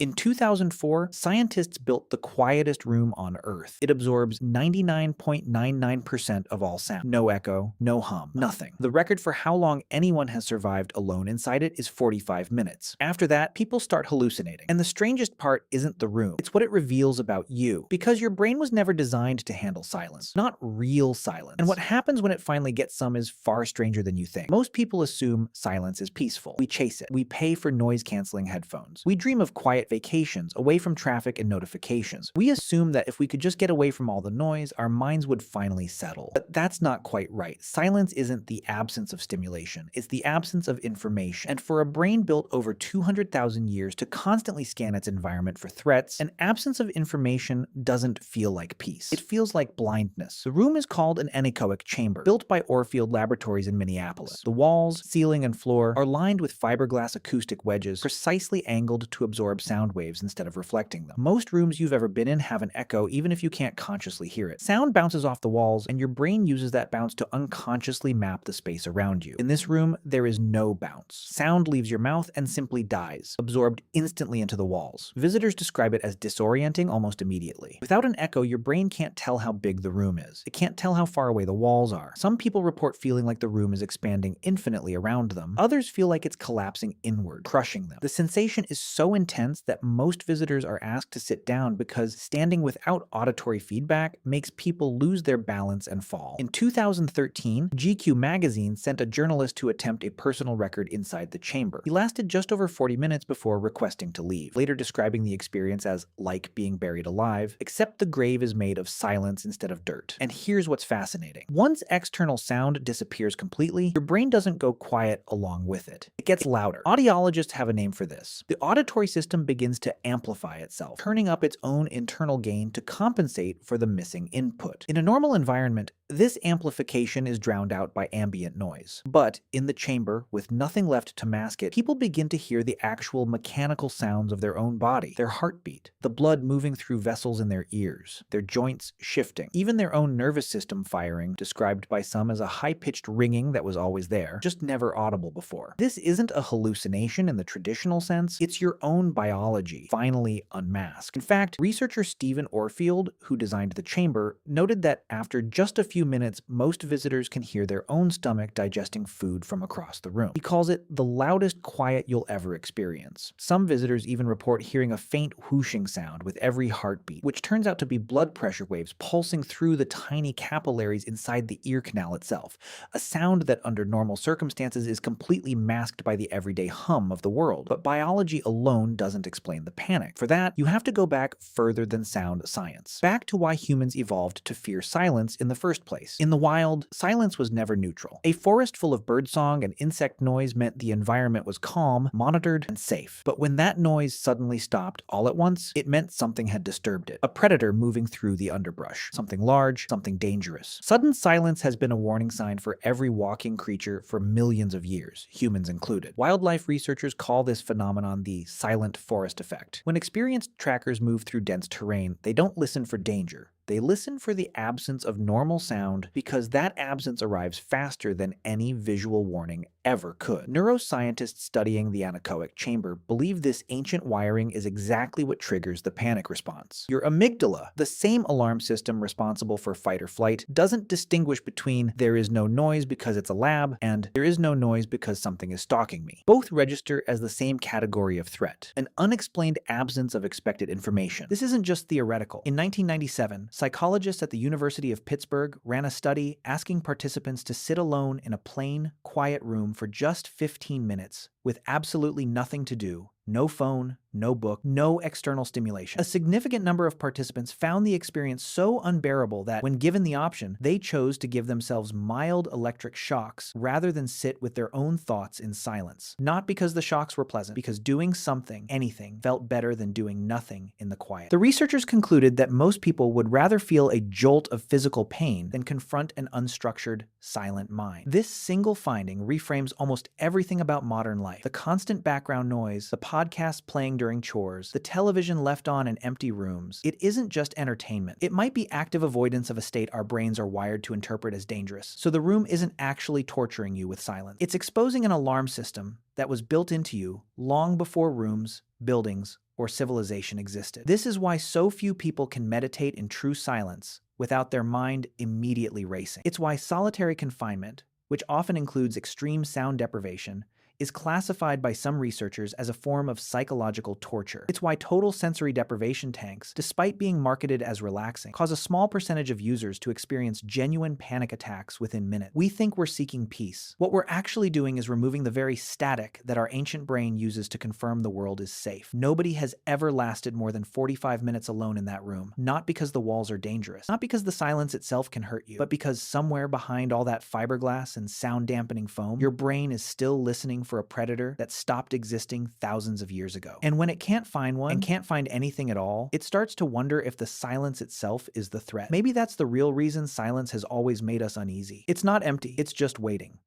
In 2004, scientists built the quietest room on Earth. It absorbs 99.99% of all sound. No echo, no hum, nothing. The record for how long anyone has survived alone inside it is 45 minutes. After that, people start hallucinating. And the strangest part isn't the room, it's what it reveals about you. Because your brain was never designed to handle silence, not real silence. And what happens when it finally gets some is far stranger than you think. Most people assume silence is peaceful. We chase it. We pay for noise-canceling headphones. We dream of quiet vacations, away from traffic and notifications. We assume that if we could just get away from all the noise, our minds would finally settle. But that's not quite right. Silence isn't the absence of stimulation, it's the absence of information. And for a brain built over 200,000 years to constantly scan its environment for threats, an absence of information doesn't feel like peace. It feels like blindness. The room is called an anechoic chamber, built by Orfield Laboratories in Minneapolis. The walls, ceiling, and floor are lined with fiberglass acoustic wedges precisely angled to absorb sound waves instead of reflecting them. Most rooms you've ever been in have an echo even if you can't consciously hear it. Sound bounces off the walls, and your brain uses that bounce to unconsciously map the space around you. In this room, there is no bounce. Sound leaves your mouth and simply dies, absorbed instantly into the walls. Visitors describe it as disorienting almost immediately. Without an echo, your brain can't tell how big the room is. It can't tell how far away the walls are. Some people report feeling like the room is expanding infinitely around them. Others feel like it's collapsing inward, crushing them. The sensation is so intense that most visitors are asked to sit down because standing without auditory feedback makes people lose their balance and fall. In 2013, GQ magazine sent a journalist to attempt a personal record inside the chamber. He lasted just over 40 minutes before requesting to leave, later describing the experience as like being buried alive, except the grave is made of silence instead of dirt. And here's what's fascinating. Once external sound disappears completely, your brain doesn't go quiet along with it. It gets louder. Audiologists have a name for this. The auditory system begins to amplify itself, turning up its own internal gain to compensate for the missing input. In a normal environment, this amplification is drowned out by ambient noise. But in the chamber, with nothing left to mask it, people begin to hear the actual mechanical sounds of their own body, their heartbeat, the blood moving through vessels in their ears, their joints shifting, even their own nervous system firing, described by some as a high-pitched ringing that was always there, just never audible before. This isn't a hallucination in the traditional sense, it's your own biology, finally unmasked. In fact, researcher Stephen Orfield, who designed the chamber, noted that after just a few minutes, most visitors can hear their own stomach digesting food from across the room. He calls it the loudest quiet you'll ever experience. Some visitors even report hearing a faint whooshing sound with every heartbeat, which turns out to be blood pressure waves pulsing through the tiny capillaries inside the ear canal itself, a sound that under normal circumstances is completely masked by the everyday hum of the world. But biology alone doesn't explain the panic. For that, you have to go back further than sound science, back to why humans evolved to fear silence in the first place. In the wild, silence was never neutral. A forest full of birdsong and insect noise meant the environment was calm, monitored, and safe. But when that noise suddenly stopped all at once, it meant something had disturbed it. A predator moving through the underbrush. Something large, something dangerous. Sudden silence has been a warning sign for every walking creature for millions of years, humans included. Wildlife researchers call this phenomenon the silent forest effect. When experienced trackers move through dense terrain, they don't listen for danger. They listen for the absence of normal sound because that absence arrives faster than any visual warning ever could. Neuroscientists studying the anechoic chamber believe this ancient wiring is exactly what triggers the panic response. Your amygdala, the same alarm system responsible for fight or flight, doesn't distinguish between there is no noise because it's a lab and there is no noise because something is stalking me. Both register as the same category of threat, an unexplained absence of expected information. This isn't just theoretical. In 1997, psychologists at the University of Pittsburgh ran a study asking participants to sit alone in a plain, quiet room for just 15 minutes with absolutely nothing to do, no phone, no book, no external stimulation. A significant number of participants found the experience so unbearable that, when given the option, they chose to give themselves mild electric shocks rather than sit with their own thoughts in silence. Not because the shocks were pleasant, because doing something, anything, felt better than doing nothing in the quiet. The researchers concluded that most people would rather feel a jolt of physical pain than confront an unstructured, silent mind. This single finding reframes almost everything about modern life. The constant background noise, the podcasts playing during chores, the television left on in empty rooms. It isn't just entertainment. It might be active avoidance of a state our brains are wired to interpret as dangerous. So the room isn't actually torturing you with silence. It's exposing an alarm system that was built into you long before rooms, buildings, or civilization existed. This is why so few people can meditate in true silence without their mind immediately racing. It's why solitary confinement, which often includes extreme sound deprivation, is classified by some researchers as a form of psychological torture. It's why total sensory deprivation tanks, despite being marketed as relaxing, cause a small percentage of users to experience genuine panic attacks within minutes. We think we're seeking peace. What we're actually doing is removing the very static that our ancient brain uses to confirm the world is safe. Nobody has ever lasted more than 45 minutes alone in that room, not because the walls are dangerous, not because the silence itself can hurt you, but because somewhere behind all that fiberglass and sound-dampening foam, your brain is still listening for a predator that stopped existing thousands of years ago. And when it can't find one, and can't find anything at all, it starts to wonder if the silence itself is the threat. Maybe that's the real reason silence has always made us uneasy. It's not empty, it's just waiting.